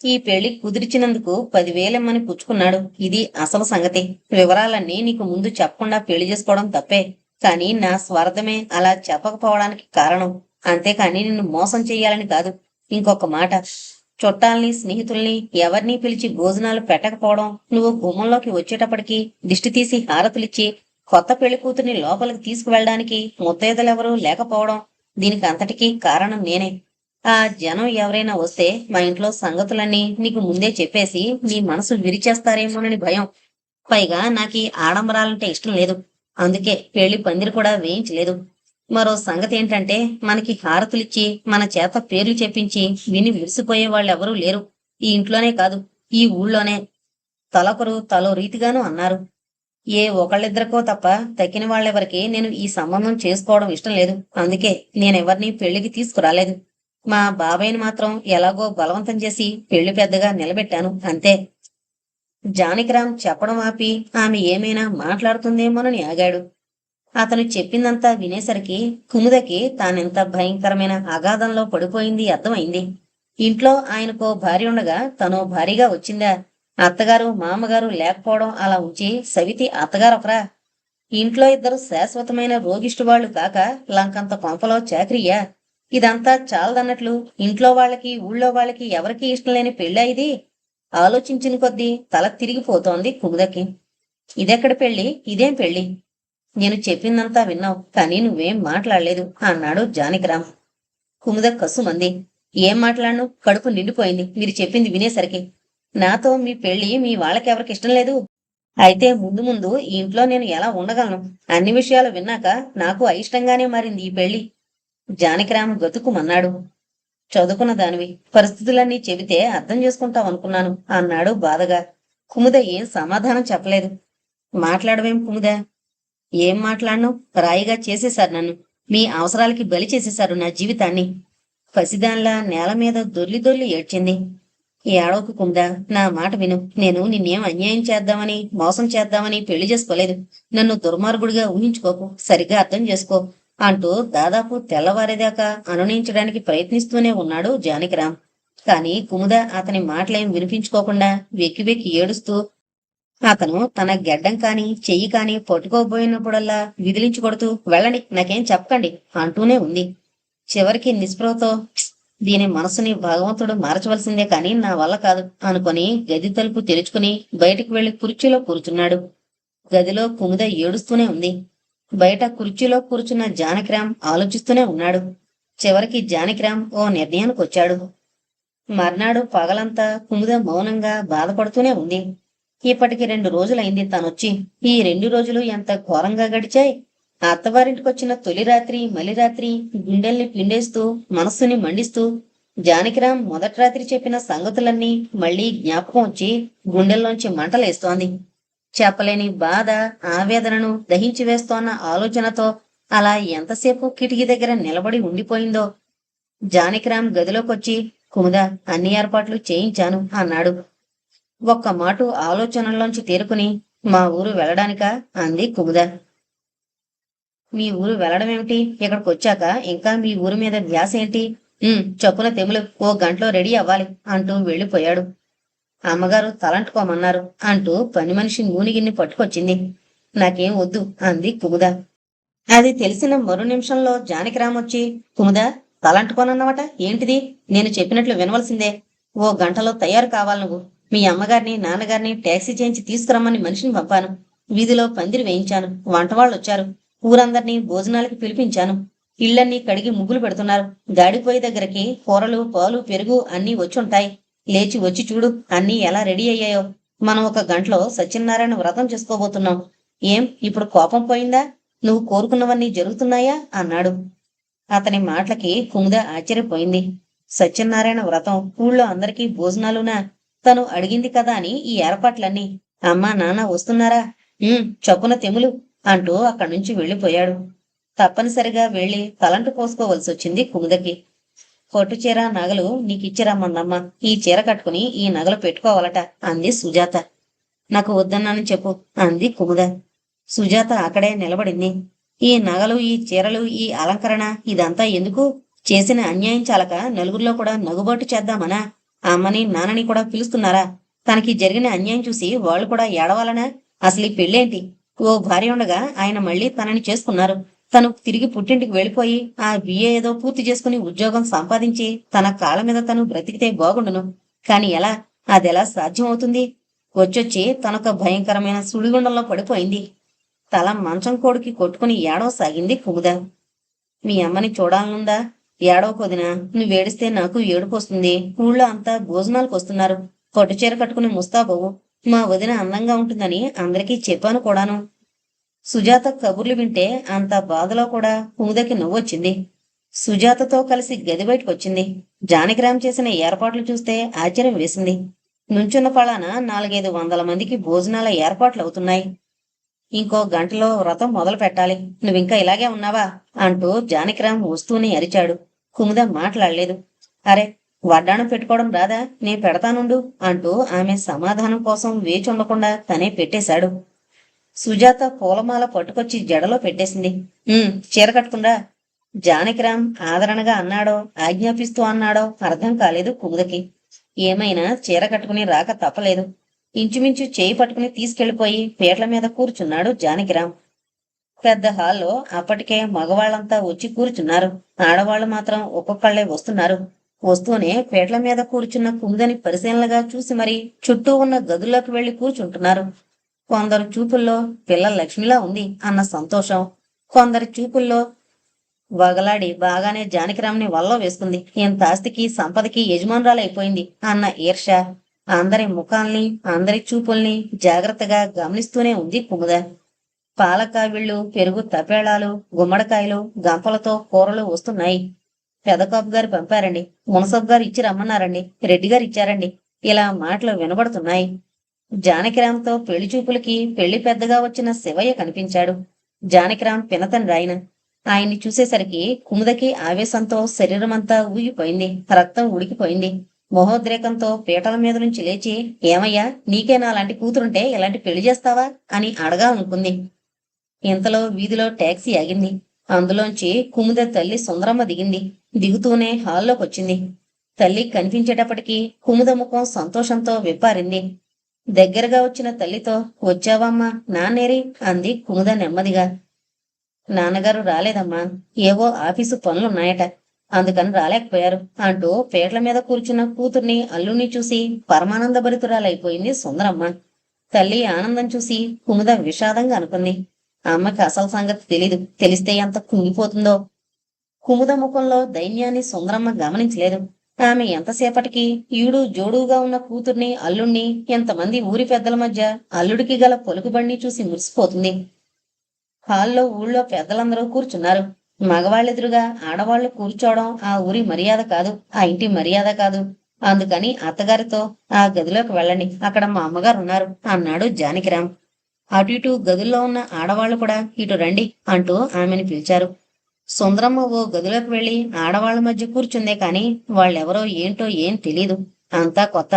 ఈ పెళ్లి కుదిర్చినందుకు 10,000 ఇమ్మని పుచ్చుకున్నాడు. ఇది అసలు సంగతి. వివరాలన్నీ నీకు ముందు చెప్పకుండా పెళ్లి చేసుకోవడం తప్పే. కాని నా స్వార్థమే అలా చెప్పకపోవడానికి కారణం. అంతేకాని నిన్ను మోసం చెయ్యాలని కాదు. ఇంకొక మాట, చుట్టాల్ని స్నేహితుల్ని ఎవరినీ పిలిచి భోజనాలు పెట్టకపోవడం, నువ్వు గుమ్మంలోకి వచ్చేటప్పటికి దిష్టి తీసి హారతులిచ్చి కొత్త పెళ్లి కూతుర్ని లోపలికి తీసుకువెళ్ళడానికి ముత్తైదులెవరూ లేకపోవడం, దీనికి అంతటికీ కారణం నేనే. ఆ జనం ఎవరైనా వస్తే మా ఇంట్లో సంగతులన్నీ నీకు ముందే చెప్పేసి నీ మనసు విరిచేస్తారేమోనని భయం. పైగా నాకీ ఆడంబరాలంటే ఇష్టం లేదు. అందుకే పెళ్లి పందిరి కూడా వేయించలేదు. మరో సంగతి ఏంటంటే మనకి హారతులిచ్చి మన చేత పేర్లు చెప్పించి విని విరిసిపోయే వాళ్ళెవరూ లేరు. ఈ ఇంట్లోనే కాదు, ఈ ఊళ్ళోనే. తలొకరు తలో రీతిగానూ అన్నారు. ఏ ఒకళ్ళిద్దరికో తప్ప తక్కిన వాళ్ళెవరికి నేను ఈ సంబంధం చేసుకోవడం ఇష్టం లేదు. అందుకే నేనెవరినీ పెళ్లికి తీసుకురాలేదు. మా బాబాయ్ని మాత్రం ఎలాగో బలవంతం చేసి పెళ్లి పెద్దగా నిలబెట్టాను అంతే. జానకిరాం చెప్పడం ఆపి ఆమె ఏమైనా మాట్లాడుతుందేమోనని ఆగాడు. అతను చెప్పిందంతా వినేసరికి కుముదకి తానెంత భయంకరమైన అగాధంలో పడిపోయింది అర్థమైంది. ఇంట్లో ఆయనకో భార్య ఉండగా తనో భారీగా వచ్చిందా? అత్తగారు మామగారు లేకపోవడం అలా ఉంచి సవితి అత్తగారొకరా? ఇంట్లో 2 శాశ్వతమైన రోగిష్టి వాళ్ళు కాక లంకంత కొంపలో చాకరీయా? ఇదంతా చాలదన్నట్లు ఇంట్లో వాళ్ళకి ఊళ్ళో వాళ్ళకి ఎవరికీ ఇష్టం లేని పెళ్ళా ఇది? ఆలోచించిన కొద్దీ తల తిరిగిపోతోంది కుముదకి. ఇదెక్కడ పెళ్ళి? ఇదేం పెళ్ళి? నేను చెప్పిందంతా విన్నావు, కానీ నువ్వేం మాట్లాడలేదు అన్నాడు జానకిరాం. కుముద కసుమంది. ఏం మాట్లాడను? కడుపు నిండిపోయింది మీరు చెప్పింది వినేసరికి. నాతో మీ పెళ్లి మీ వాళ్ళకెవరికి ఇష్టం లేదు? అయితే ముందు ముందు ఈ ఇంట్లో నేను ఎలా ఉండగలను? అన్ని విషయాలు విన్నాక నాకు అయిష్టంగానే మారింది ఈ పెళ్లి. జానకిరాం గతుకుమన్నాడు. చదువుకున్న దానివి, పరిస్థితులన్నీ చెబితే అర్థం చేసుకుంటావనుకున్నాను అన్నాడు బాధగా. కుముద ఏం సమాధానం చెప్పలేదు. మాట్లాడవేం కుముద? ఏం మాట్లాడను? రాయిగా చేసేశారు నన్ను. మీ అవసరాలకి బలి చేసేశారు నా జీవితాన్ని. పసిదాన్లా నేల మీద దొర్లి దొర్లి ఏడ్చింది. ఏడవకు కుందా, నా మాట విను. నేను నిన్నేం అన్యాయం చేద్దామని మోసం చేద్దామని పెళ్లి చేసుకోలేదు. నన్ను దుర్మార్గుడిగా ఊహించుకోకు, సరిగ్గా అర్థం చేసుకో అంటూ దాదాపు తెల్లవారేదాకా అనునయించడానికి ప్రయత్నిస్తూనే ఉన్నాడు జానకిరాం. కాని కుముద అతని మాటలేం వినిపించుకోకుండా వెక్కి వెక్కి ఏడుస్తూ అతను తన గెడ్డం కాని చెయ్యి కాని పట్టుకోబోయినప్పుడల్లా విదిలించి కొడుతూ వెళ్ళండి, నాకేం చెప్పకండి అంటూనే ఉంది. చివరికి నిస్పృహతో దీని మనసుని భగవంతుడు మార్చవలసిందే కాని నా వల్ల కాదు అనుకుని గది తలుపు తెరుచుకుని బయటికి వెళ్లి కుర్చీలో కూర్చున్నాడు. గదిలో కుముద ఏడుస్తూనే ఉంది. బయట కుర్చీలో కూర్చున్న జానకిరాం ఆలోచిస్తూనే ఉన్నాడు. చివరికి జానకిరాం ఓ నిర్ణయానికొచ్చాడు. మర్నాడు పగలంతా కుముద మౌనంగా బాధపడుతూనే ఉంది. ఇప్పటికి 2 రోజులైంది తనొచ్చి. ఈ 2 రోజులు ఎంత ఘోరంగా గడిచాయి. అత్తవారింటికొచ్చిన తొలి రాత్రి మలి రాత్రి గుండెల్ని పిండేస్తూ మనస్సుని మండిస్తూ జానకిరాం మొదటి రాత్రి చెప్పిన సంగతులన్నీ మళ్లీ జ్ఞాపకం వచ్చి గుండెల్లోంచి మంటలేస్తోంది. చెప్పలేని బాధ ఆవేదనను దహించి వేస్తోన్న ఆలోచనతో అలా ఎంతసేపు కిటికీ దగ్గర నిలబడి ఉండిపోయిందో. జానకిరాం గదిలోకొచ్చి కుముద, అన్ని ఏర్పాట్లు చేయించాను అన్నాడు. ఒక్క మాటు ఆలోచనల్లోంచి తేరుకుని మా ఊరు వెళ్ళడానికా అంది కుముద. మీ ఊరు వెళ్ళడమేమిటి? ఇక్కడికొచ్చాక ఇంకా మీ ఊరి మీద ధ్యాస ఏంటి? చప్పున తెములు, ఓ గంటలో రెడీ అవ్వాలి అంటూ వెళ్ళిపోయాడు. అమ్మగారు తలంటుకోమన్నారు అంటూ పని మనిషి నూనెగిన్ని పట్టుకొచ్చింది. నాకేం వద్దు అంది కుముద. అది తెలిసిన మరో నిమిషంలో జానకిరాం వచ్చి, కుముద, తలంటుకోనన్నమాట ఏంటిది? నేను చెప్పినట్లు వినవలసిందే. ఓ గంటలో తయారు కావాలి నువ్వు. మీ అమ్మగారిని నాన్నగారిని టాక్సీ చేయించి తీసుకురమ్మని మనిషిని పంపాను. వీధిలో పందిరి వేయించాను. వంటవాళ్ళొచ్చారు. ఊరందరినీ భోజనాలకి పిలిపించాను. ఇళ్లన్నీ కడిగి ముగ్గులు పెడుతున్నారు. గాడిపోయి దగ్గరికి కూరలు పాలు పెరుగు అన్నీ వచ్చుంటాయి. లేచి వచ్చి చూడు అన్నీ ఎలా రెడీ అయ్యాయో. మనం ఒక గంటలో సత్యనారాయణ వ్రతం చేసుకోబోతున్నాం. ఏం ఇప్పుడు కోపం పోయిందా? నువ్వు కోరుకున్నవన్నీ జరుగుతున్నాయా అన్నాడు. అతని మాటలకి కుముద ఆశ్చర్యపోయింది. సత్యనారాయణ వ్రతం, ఊళ్ళో అందరికీ భోజనాలునా? తను అడిగింది కదా అని ఈ ఏర్పాట్లన్నీ. అమ్మా నాన్న వస్తున్నారా? చప్పున తెములు అంటూ అక్కడి నుంచి వెళ్ళిపోయాడు. తప్పనిసరిగా వెళ్లి తలంటు పోసుకోవలసి వచ్చింది కుముదకి. పట్టుచీర నగలు నీకిచ్చిరమ్మన్నమ్మ. ఈ చీర కట్టుకుని ఈ నగలు పెట్టుకోవాలట అంది సుజాత. నాకు వద్దన్నానని చెప్పు అంది కుముద. సుజాత అక్కడే నిలబడింది. ఈ నగలు ఈ చీరలు ఈ అలంకరణ ఇదంతా ఎందుకు? చేసిన అన్యాయం చాలక నలుగురిలో కూడా నగుబాటు చేద్దామనా? అమ్మని నాన్నని కూడా పిలుస్తున్నారా? తనకి జరిగిన అన్యాయం చూసి వాళ్ళు కూడా ఏడవాలనా? అసలు ఈ పెళ్ళేంటి? ఓ భార్య ఉండగా ఆయన మళ్ళీ తనని చేసుకున్నారు. తను తిరిగి పుట్టింటికి వెళ్ళిపోయి ఆ బిఏ ఏదో పూర్తి చేసుకుని ఉద్యోగం సంపాదించి తన కాళ్ళ మీద తను బ్రతికితే బాగుండును. కాని ఎలా? అదెలా సాధ్యం అవుతుంది? వచ్చొచ్చి తనొక భయంకరమైన సుడిగుండంలో పడిపోయింది. తల మంచం కోడికి కొట్టుకుని ఏడవసాగింది కుముద. మీ అమ్మని చూడాలనుందా? ఏడవకొదినా, నువ్వేడిస్తే నాకు ఏడుపు వస్తుంది. ఊళ్ళో అంతా భోజనాలకు వస్తున్నారు. పట్టుచీర కట్టుకుని ముస్తాబోవు. మా వదిన అందంగా ఉంటుందని అందరికీ చెప్పాను కూడాను. సుజాత కబుర్లు వింటే అంత బాధలో కూడా కుముదకి నవ్వొచ్చింది. సుజాతతో కలిసి గది బయటకొచ్చింది. జానకిరాం చేసిన ఏర్పాట్లు చూస్తే ఆశ్చర్యం వేసింది. నుంచున్న పళాన 400-500 మందికి భోజనాల ఏర్పాట్లవుతున్నాయి. ఇంకో గంటలో వ్రతం మొదలు పెట్టాలి. నువ్వింకా ఇలాగే ఉన్నావా అంటూ జానకిరాం వస్తూనే అరిచాడు. కుముద మాట్లాడలేదు. అరే, వడ్డాణం పెట్టుకోవడం రాదా? నే పెడతానుండు అంటూ ఆమె సమాధానం కోసం వేచి ఉండకుండా తనే పెట్టేశాడు. సుజాత పూలమాల పట్టుకొచ్చి జడలో పెట్టేసింది. చీర కట్టుకుందా? జానకిరాం ఆదరణగా అన్నాడో ఆజ్ఞాపిస్తూ అన్నాడో అర్థం కాలేదు కుముదకి. ఏమైనా చీర కట్టుకుని రాక తప్పలేదు. ఇంచుమించు చేయి పట్టుకుని తీసుకెళ్లిపోయి పీటల మీద కూర్చున్నాడు జానకిరాం. పెద్ద హాల్లో అప్పటికే మగవాళ్ళంతా వచ్చి కూర్చున్నారు. ఆడవాళ్లు మాత్రం ఒక్కొక్కళ్ళే వస్తున్నారు. వస్తూనే పీటల మీద కూర్చున్న కుముదని పరిశీలనగా చూసి మరి చుట్టూ ఉన్న గదుల్లోకి వెళ్లి కూర్చుంటున్నారు. కొందరు చూపుల్లో పిల్ల లక్ష్మిలా ఉంది అన్న సంతోషం, కొందరి చూపుల్లో వగలాడి బాగానే జానకిరాంని వల్ల వేసుకుంది, ఇంత ఆస్తికి సంపదకి యజమానురాలైపోయింది అన్న ఈర్ష్య అందరి ముఖాల్ని, అందరి చూపుల్ని జాగ్రత్తగా గమనిస్తూనే ఉంది కుముద. పాలకావిళ్ళు, పెరుగు తపేళాలు, గుమ్మడికాయలు, గంపలతో కూరలు వస్తున్నాయి. పెదకాపు గారు పంపారండి, మునసబ్ గారు ఇచ్చి రమ్మన్నారండి, రెడ్డి గారు ఇచ్చారండి, ఇలా మాటలు వినబడుతున్నాయి. జానకిరాంతో పెళ్లి చూపులకి పెళ్లి పెద్దగా వచ్చిన శివయ్య కనిపించాడు. జానకిరాం పినతండ్రి ఆయన. ఆయన్ని చూసేసరికి కుముదకి ఆవేశంతో శరీరమంతా ఊగిపోయింది, రక్తం ఉడికిపోయింది. మహోద్రేకంతో పీటల మీద నుంచి లేచి, ఏమయ్యా, నీకేనా అలాంటి కూతురుంటే ఇలాంటి పెళ్లి చేస్తావా అని అడగాలనుకుంది. ఇంతలో వీధిలో టాక్సీ ఆగింది. అందులోంచి కుముద తల్లి సుందరమ్మ దిగింది. దిగుతూనే హాల్లోకొచ్చింది. తల్లి కనిపించేటప్పటికీ కుముద ముఖం సంతోషంతో విప్పారింది. దగ్గరగా వచ్చిన తల్లితో, వచ్చావమ్మా, నాన్నేరి అంది కుముద నెమ్మదిగా. నాన్నగారు రాలేదమ్మా, ఏవో ఆఫీసు పనులున్నాయట, అందుకని రాలేకపోయారు అంటూ పీటల మీద కూర్చున్న కూతుర్ని అల్లుణ్ణి చూసి పరమానందభరితురాలైపోయింది సుందరమ్మ. తల్లి ఆనందం చూసి కుముద విషాదంగా అనుకుంది. అమ్మకి అసలు సంగతి తెలీదు, తెలిస్తే ఎంత కుంగిపోతుందో. కుముద ముఖంలో దైన్యాన్ని సుందరమ్మ గమనించలేదు. ఆమె ఎంతసేపటికి ఈడు జోడుగా ఉన్న కూతుర్ని, అల్లుణ్ణి, ఎంతమంది ఊరి పెద్దల మధ్య అల్లుడికి గల పలుకుబడిని చూసి మురిసిపోతుంది. హాల్లో ఊళ్ళో పెద్దలందరూ కూర్చున్నారు. మగవాళ్ళెదురుగా ఆడవాళ్లు కూర్చోవడం ఆ ఊరి మర్యాద కాదు, ఆ ఇంటి మర్యాద కాదు. అందుకని అత్తగారితో, ఆ గదిలోకి వెళ్ళండి, అక్కడ మా అమ్మగారు ఉన్నారు అన్నాడు జానకిరాం. అటు ఇటు గదుల్లో ఉన్న ఆడవాళ్లు కూడా ఇటు రండి అంటూ ఆమెను పిలిచారు. సుందరమ్మ ఓ గదిలోకి వెళ్లి ఆడవాళ్ల మధ్య కూర్చుందే కాని వాళ్ళెవరో ఏంటో ఏం తెలీదు, అంతా కొత్త.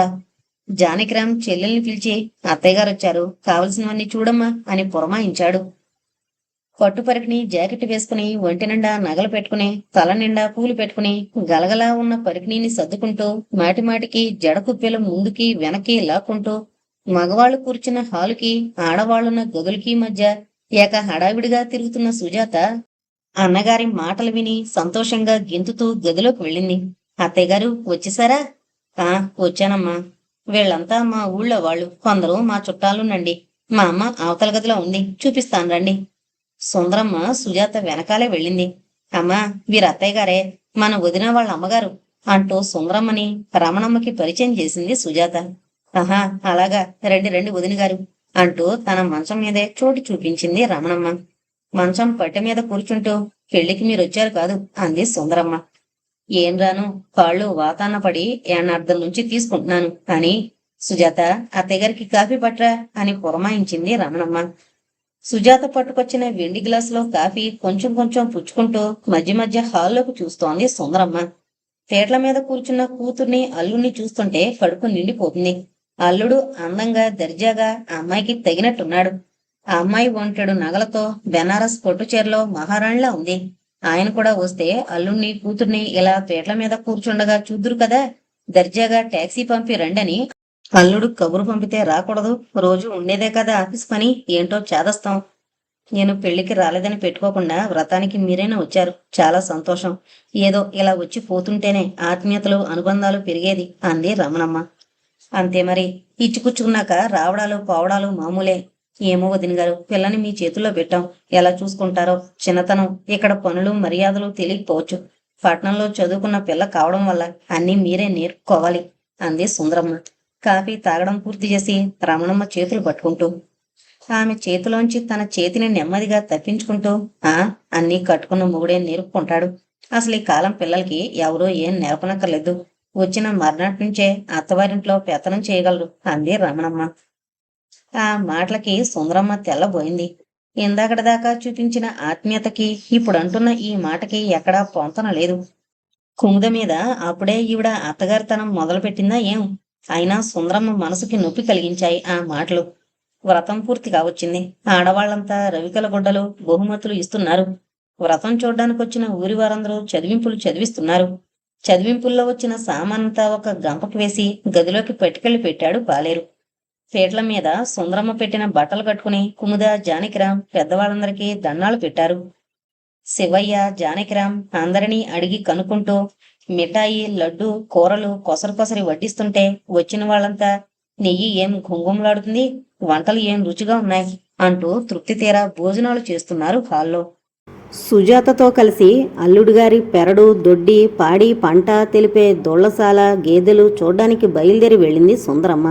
జానకిరాం చెల్లెల్ని పిలిచి, అత్తయ్యగారొచ్చారు, కావలసినవన్నీ చూడమ్మా అని పురమాయించాడు. పట్టుపరికిని జాకెట్ వేసుకుని, ఒంటి నిండా నగలు పెట్టుకుని, తల నిండా పూలు పెట్టుకుని, గలగలా ఉన్న పరికిణీని సర్దుకుంటూ, మాటిమాటికి జడ కుప్పెలు ముందుకి వెనక్కి లాక్కుంటూ, మగవాళ్లు కూర్చున్న హాలుకి, ఆడవాళ్లున్న గదులకి మధ్య ఏక హడావిడిగా తిరుగుతున్న సుజాత అన్నగారి మాటలు విని సంతోషంగా గెంతుతూ గదిలోకి వెళ్ళింది. అత్తయ్యగారు వచ్చేసారా? ఆ, వచ్చానమ్మా. వీళ్ళంతా మా ఊళ్ళో వాళ్ళు, కొందరు మా చుట్టాలునండి. మా అమ్మ అవతల గదిలో ఉంది, చూపిస్తాను రండి. సుందరమ్మ సుజాత వెనకాలే వెళ్ళింది. అమ్మా, వీరు అత్తయ్య గారే, మన వదిన వాళ్ళ అమ్మగారు అంటూ సుందరమ్మని రమణమ్మకి పరిచయం చేసింది సుజాత. ఆహా, అలాగా, రండి రండి వదిన గారు అంటూ తన మంచం మీదే చోటు చూపించింది రమణమ్మ. మంచం పట్టె మీద కూర్చుంటూ, పెళ్లికి మీరొచ్చారు కాదు అంది సుందరమ్మ. ఏం రాను, కాళ్ళు వాతాన పడి ఏనార్థం నుంచి తీసుకుంటున్నాను అని. సుజాత, అత్తయ్యగారికి కాఫీ పట్రా అని పురమాయించింది రమణమ్మ. సుజాత పట్టుకొచ్చిన వెండి గ్లాసులో కాఫీ కొంచెం కొంచెం పుచ్చుకుంటూ మధ్య మధ్య హాల్లోకి చూస్తోంది సుందరమ్మ. పీటల మీద కూర్చున్న కూతుర్ని, అల్లుణ్ణి చూస్తుంటే కడుపు నిండిపోతుంది. అల్లుడు అందంగా దర్జాగా అమ్మాయికి తగినట్టున్నాడు. ఆ అమ్మాయి ఒంటెడు నగలతో బెనారస్ పట్టుచీరలో మహారాణిలా ఉంది. ఆయన కూడా వస్తే అల్లుణ్ణి, కూతుర్ని ఇలా పీటల మీద కూర్చుండగా చూద్దురు కదా. దర్జాగా టాక్సీ పంపి రండని అల్లుడు కబురు పంపితే రాకూడదు, రోజు ఉండేదే కదా ఆఫీస్ పని, ఏంటో చేదస్తాం. నేను పెళ్లికి రాలేదని పెట్టుకోకుండా వ్రతానికి మీరైనా వచ్చారు, చాలా సంతోషం. ఏదో ఇలా వచ్చి పోతుంటేనే ఆత్మీయతలు, అనుబంధాలు పెరిగేది అంది రమణమ్మ. అంతే మరి, ఇచ్చిపుచ్చుకున్నాక రావడాలు పోవడాలు మామూలే. ఏమో వదిన గారు, పిల్లని మీ చేతుల్లో పెట్టాం, ఎలా చూసుకుంటారో. చిన్నతనం, ఇక్కడ పనులు మర్యాదలు తెలియకపోవచ్చు. పట్నంలో చదువుకున్న పిల్ల కావడం వల్ల అన్నీ మీరే నేర్పుకోవాలి అంది సుందరమ్మ. కాఫీ తాగడం పూర్తి చేసి రమణమ్మ చేతులు పట్టుకుంటూ, ఆమె చేతిలోంచి తన చేతిని నెమ్మదిగా తప్పించుకుంటూ, ఆ, అన్నీ కట్టుకున్న మొగుడే నేర్పుకుంటాడు. అసలు ఈ కాలం పిల్లలకి ఎవరూ ఏం నేర్పనక్కర్లేదు. వచ్చిన మర్నాటి నుంచే అత్తవారింట్లో పెత్తనం చేయగలరు అంది రమణమ్మ. ఆ మాటలకి సుందరమ్మ తెల్లబోయింది. ఇందాకటిదాకా చూపించిన ఆత్మీయతకి ఇప్పుడంటున్న ఈ మాటకి ఎక్కడా పొంతన లేదు. కుముద మీద అప్పుడే ఈవిడ అత్తగారితనం మొదలుపెట్టిందా ఏం? అయినా సుందరమ్మ మనసుకి నొప్పి కలిగించాయి ఆ మాటలు. వ్రతం పూర్తి కావచ్చింది. ఆడవాళ్లంతా రవికల గుడ్డలు, బహుమతులు ఇస్తున్నారు. వ్రతం చూడ్డానికి వచ్చిన ఊరి వారందరూ చదివింపులు చదివిస్తున్నారు. చదివింపుల్లో వచ్చిన సామానంతా ఒక గంపకు వేసి గదిలోకి పట్టుకెళ్లి పెట్టాడు పాలేరు. పీటల మీద సుందరమ్మ పెట్టిన బట్టలు కట్టుకుని కుముద, జానకిరాం పెద్దవాళ్ళందరికీ దండాలు పెట్టారు. శివయ్య, జానకిరాం అందరినీ అడిగి కనుక్కుంటూ మిఠాయి, లడ్డు, కూరలు కొసరు కొసరి వడ్డిస్తుంటే వచ్చిన వాళ్ళంతా నెయ్యి ఏం ఘుంఘుమలాడుతుంది, వంటలు ఏం రుచిగా ఉన్నాయి అంటూ తృప్తి తీరా భోజనాలు చేస్తున్నారు హాల్లో. సుజాతతో కలిసి అల్లుడుగారి పెరడు, దొడ్డి, పాడి, పంట తెలిపే దొళ్లసాల, గేదెలు చూడ్డానికి బయలుదేరి వెళ్ళింది సుందరమ్మ.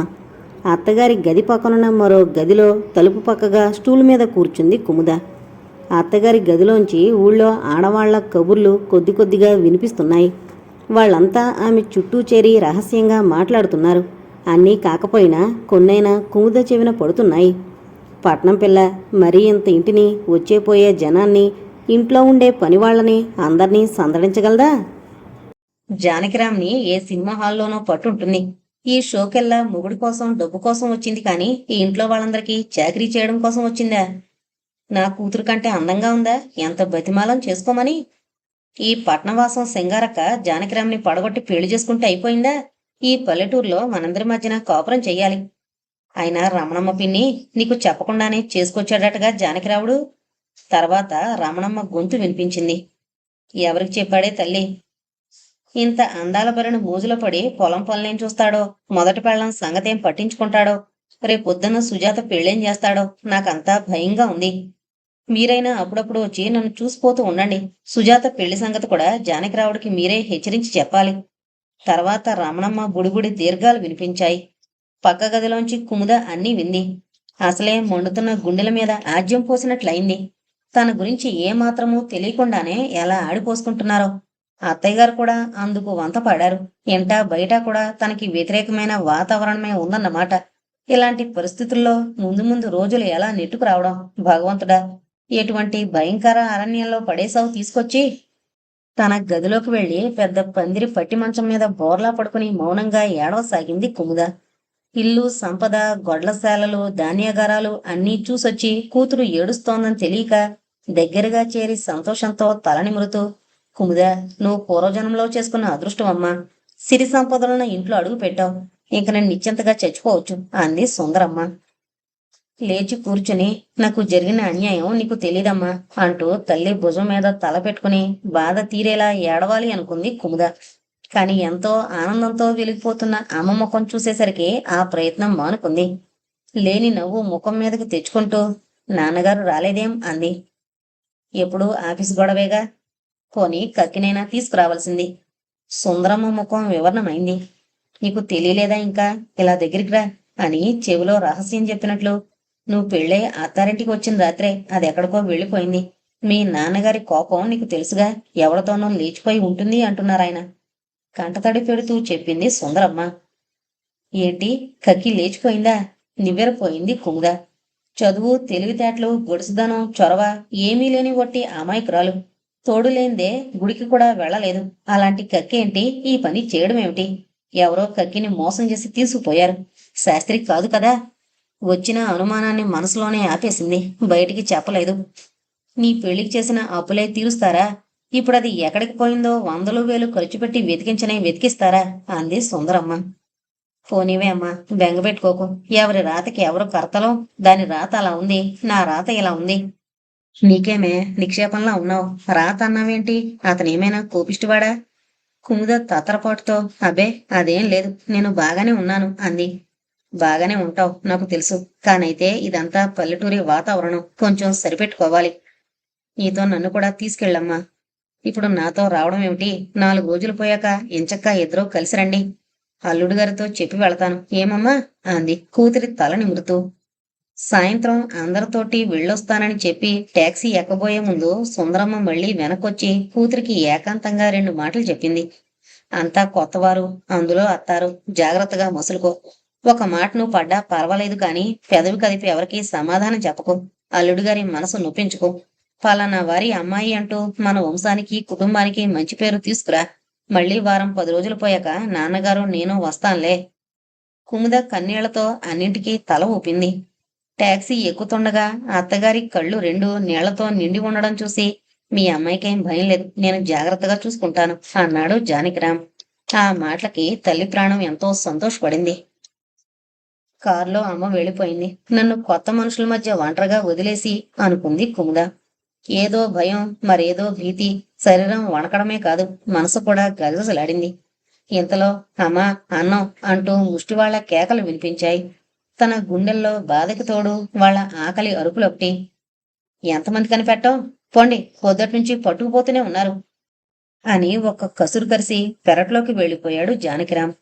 అత్తగారి గది పక్కనున్న మరో గదిలో తలుపు పక్కగా స్టూల్ మీద కూర్చుంది కుముద. అత్తగారి గదిలోంచి ఊళ్ళో ఆడవాళ్ల కబుర్లు కొద్ది కొద్దిగా వినిపిస్తున్నాయి. వాళ్ళంతా ఆమె చుట్టూ చేరి రహస్యంగా మాట్లాడుతున్నారు. అన్నీ కాకపోయినా కొన్నైనా కుముద చెవిన పడుతున్నాయి. పట్నం పిల్ల మరీ ఇంత ఇంటిని, వచ్చేపోయే జనాన్ని, ఇంట్లో ఉండే పనివాళ్లని అందర్నీ సందడించగలదా? జానకిరామ్ని ఏ సినిమా హాల్లోనో పట్టుంటుంది. ఈ షోకెల్లా మొగుడి కోసం, డబ్బు కోసం వచ్చింది కానీ ఈ ఇంట్లో వాళ్ళందరికీ చాకరీ చేయడం కోసం వచ్చిందా? నా కూతురు కంటే అందంగా ఉందా? ఎంత బతిమాలం చేసుకోమని. ఈ పట్నవాసం సింగారక్క జానకిరామ్ని పడగొట్టి పెళ్లి చేసుకుంటే అయిపోయిందా? ఈ పల్లెటూరులో మనందరి మధ్యన కాపురం చెయ్యాలి. అయినా రమణమ్మ పిన్ని నీకు చెప్పకుండానే చేసుకొచ్చాడటగా జానకిరావుడు. తర్వాత రమణమ్మ గొంతు వినిపించింది. ఎవరికి చెప్పాడే తల్లి? ఇంత అందాల బరిని మోజులో పడి పొలం పనులేం చూస్తాడో, మొదటి పెళ్ళం సంగతేం పట్టించుకుంటాడో, రేపొద్దున సుజాత పెళ్ళేం చేస్తాడో నాకంతా భయంగా ఉంది. మీరైనా అప్పుడప్పుడు వచ్చి నన్ను చూసిపోతూ ఉండండి. సుజాత పెళ్లి సంగతి కూడా జానకిరావుడికి మీరే హెచ్చరించి చెప్పాలి. తర్వాత రమణమ్మ బుడిబుడి దీర్ఘాలు వినిపించాయి. పక్క గదిలోంచి కుముద అన్నీ వింది. అసలే మండుతున్న గుండెల మీద ఆజ్యం పోసినట్లయింది. తన గురించి ఏమాత్రమూ తెలియకుండానే ఎలా ఆడిపోసుకుంటున్నారో. అత్తయ్య గారు కూడా అందుకు వంత పాడారు. ఇంటా బయట కూడా తనకి వ్యతిరేకమైన వాతావరణమే ఉందన్నమాట. ఇలాంటి పరిస్థితుల్లో ముందు ముందు రోజులు ఎలా నెట్టుకు రావడం? భగవంతుడా, ఎటువంటి భయంకర అరణ్యంలో పడేసావు తీసుకొచ్చి. తన గదిలోకి వెళ్లి పెద్ద పందిరి పట్టి మంచం మీద బోర్లా పడుకుని మౌనంగా ఏడవసాగింది కుముద. ఇల్లు, సంపద, గొడ్లశాలలు, ధాన్యాగారాలు అన్నీ చూసొచ్చి కూతురు ఏడుస్తోందని తెలియక దగ్గరగా చేరి సంతోషంతో తలనిమురుతూ, కుముద, నువ్వు పూర్వజన్మలో చేసుకున్న అదృష్టమమ్మా. సిరి సంపదలను ఇంట్లో అడుగు పెట్టావు. ఇంక నేను నిశ్చింతగా చచ్చిపోవచ్చు అంది సుందరమ్మ. లేచి కూర్చుని, నాకు జరిగిన అన్యాయం నీకు తెలీదమ్మా అంటూ తల్లి భుజం మీద తల పెట్టుకుని బాధ తీరేలా ఏడవాలి అనుకుంది కుముద. కాని ఎంతో ఆనందంతో వెలిగిపోతున్న అమ్మ ముఖం చూసేసరికి ఆ ప్రయత్నం మానుకుంది. లేని నవ్వు ముఖం మీదకి తెచ్చుకుంటూ, నాన్నగారు రాలేదేం అంది. ఎప్పుడు ఆఫీసు గొడవేగా, పోనీ కక్కినైనా తీసుకురావాల్సింది. సుందరమ్మ ముఖం వివరణమైంది. నీకు తెలియలేదా ఇంకా? ఇలా దగ్గరికి రా అని చెవిలో రహస్యం చెప్పినట్లు. నువ్వు పెళ్ళై అత్తారింటికి వచ్చిన రాత్రే అది ఎక్కడికో వెళ్ళిపోయింది. మీ నాన్నగారి కోపం నీకు తెలుసుగా, ఎవరితోనో లేచిపోయి ఉంటుంది అంటున్నారాయన. కంటతడి పెడుతూ చెప్పింది సుందరమ్మ. ఏంటి, కక్కి లేచిపోయిందా? నివ్వెరపోయింది కుముద. చదువు, తెలివితేటలు, గొడుసుదనం, చొరవ ఏమీ లేని వట్టి అమాయకురాలు. తోడులేందే గుడికి కూడా వెళ్ళలేదు. అలాంటి కక్కేంటి ఈ పని చేయడమేమిటి? ఎవరో కక్కిని మోసం చేసి తీసుకుపోయారు. శాస్త్రి కాదు కదా. వచ్చిన అనుమానాన్ని మనసులోనే ఆపేసింది, బయటికి చెప్పలేదు. నీ పెళ్లికి చేసిన అప్పులే తీరుస్తారా? ఇప్పుడది ఎక్కడికి పోయిందో 100,000 ఖర్చు పెట్టి వెతికించనే వెతికిస్తారా అంది సుందరమ్మ. పోనీవే అమ్మా, బెంగపెట్టుకోకు. ఎవరి రాతకి ఎవరు కర్తలో, దాని రాత అలా ఉంది, నా రాత ఇలా ఉంది. నీకేమే నిక్షేపంలా ఉన్నావు, రాత అన్నావేంటి? అతనేమైనా కోపిష్టివాడా? కుముద తతరపాటుతో, అబ్బే అదేం లేదు, నేను బాగానే ఉన్నాను అంది. బాగానే ఉంటావు నాకు తెలుసు, కానైతే ఇదంతా పల్లెటూరి వాతావరణం, కొంచెం సరిపెట్టుకోవాలి. నీతో నన్ను కూడా తీసుకెళ్ళమ్మా. ఇప్పుడు నాతో రావడం ఏమిటి? 4 రోజులు పోయాక ఎంచక్కా ఇద్దరూ కలిసి రండి. అల్లుడు గారితో చెప్పి వెళతాను, ఏమమ్మా అంది కూతురి తల నిమురుతూ. సాయంత్రం అందరితోటి వెళ్ళొస్తానని చెప్పి టాక్సీ ఎక్కబోయే ముందు సుందరమ్మ మళ్ళీ వెనకొచ్చి కూతురికి ఏకాంతంగా 2 మాటలు చెప్పింది. అంతా కొత్తవారు, అందులో అత్తారు, జాగ్రత్తగా మసులుకో. ఒక మాట నువ్వు పడ్డా పర్వాలేదు కాని పెదవి కదిపి ఎవరికీ సమాధానం చెప్పకు. అల్లుడు గారి మనసు నొప్పించుకో. ఫలానా వారి అమ్మాయి అంటూ మన వంశానికి, కుటుంబానికి మంచి పేరు తీసుకురా. మళ్ళీ వారం 10 రోజులు పోయాక నాన్నగారు నేను వస్తానులే. కుముద కన్నీళ్లతో అన్నింటికీ తల ఊపింది. టాక్సీ ఎక్కుతుండగా అత్తగారి కళ్ళు 2 నీళ్లతో నిండి ఉండడం చూసి, మీ అమ్మాయికేం భయం లేదు, నేను జాగ్రత్తగా చూసుకుంటాను అన్నాడు జానకిరాం. ఆ మాటలకి తల్లి ప్రాణం ఎంతో సంతోషపడింది. కారులో అమ్మ వెళ్ళిపోయింది. నన్ను కొత్త మనుషుల మధ్య ఒంటరిగా వదిలేసి అనుకుంది కుముద. ఏదో భయం, మరేదో భీతి. శరీరం వణకడమే కాదు, మనసు కూడా గజగజలాడింది. ఇంతలో అమ్మా, అన్నం అంటూ ముష్టివాళ్ల కేకలు వినిపించాయి. తన గుండెల్లో బాధకి తోడు వాళ్ళ ఆకలి అరుపులొకటి. ఎంతమంది కనిపెట్టాం? పోండి, పొద్దట్నుంచి పట్టుకుపోతూనే ఉన్నారు అని ఒక్క కసురు కరిసి పెరట్లోకి వెళ్ళిపోయాడు జానకిరాం.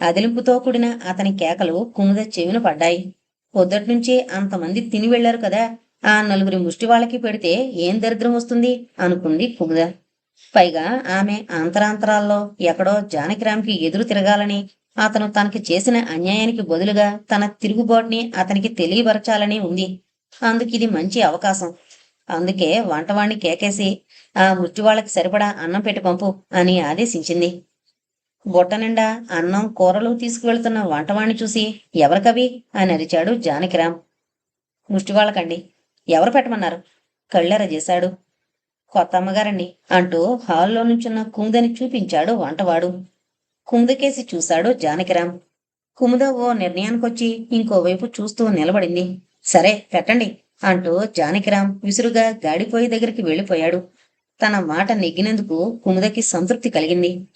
అదిలింపుతో కూడిన అతని కేకలు కుముద చెవిన పడ్డాయి. పొద్దట్నుంచి అంతమంది తిని వెళ్లారు కదా, ఆ నలుగురి ముష్టి వాళ్ళకి పెడితే ఏం దరిద్రం వస్తుంది అనుకుంది కుముద. పైగా ఆమె అంతరాంతరాల్లో ఎక్కడో జానకిరాంకి ఎదురు తిరగాలని, అతను తనకి చేసిన అన్యాయానికి బదులుగా తన తిరుగుబాటుని అతనికి తెలియబరచాలని ఉంది. అందుకిది మంచి అవకాశం. అందుకే వంటవాణ్ణి కేకేసి ఆ ముష్టివాళ్ళకి సరిపడా అన్నం పెట్టి పంపు అని ఆదేశించింది. బుట్ట నిండా అన్నం కూరలు తీసుకువెళ్తున్న వంటవాణ్ణి చూసి ఎవరికవి అని అరిచాడు జానకిరాం. ముష్టివాళ్ళకండి. ఎవరు పెట్టమన్నారు? కళ్ళెర చేశాడు. కొత్త అమ్మగారండి అంటూ హాల్లో నుంచున్న కుముదని చూపించాడు వంటవాడు. కుముదకేసి చూశాడు జానకిరాం. కుముద ఓ నిర్ణయానికొచ్చి ఇంకోవైపు చూస్తూ నిలబడింది. సరే పెట్టండి అంటూ జానకిరాం విసురుగా గాడిపోయి దగ్గరికి వెళ్ళిపోయాడు. తన మాట నెగ్గినందుకు కుముదకి సంతృప్తి కలిగింది.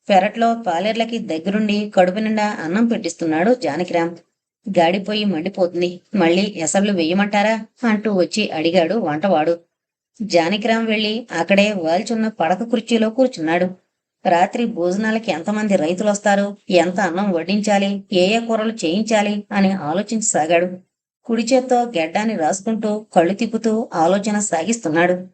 పెరట్లో పాలేర్లకి దగ్గరుండి కడుపు నిండా అన్నం పెట్టిస్తున్నాడు జానకిరాం. గాడిపోయి మండిపోతుంది, మళ్ళీ ఎసర్లు వెయ్యమంటారా అంటూ వచ్చి అడిగాడు వంటవాడు. జానకిరాం వెళ్లి అక్కడే వాల్చున్న పడక కుర్చీలో కూర్చున్నాడు. రాత్రి భోజనాలకి ఎంతమంది రైతులొస్తారు, ఎంత అన్నం వడ్డించాలి, ఏ ఏ కూరలు చేయించాలి అని ఆలోచించసాగాడు. కుడి చేత్తో గెడ్డాన్ని రాసుకుంటూ కళ్ళు తిప్పుతూ ఆలోచన సాగిస్తున్నాడు.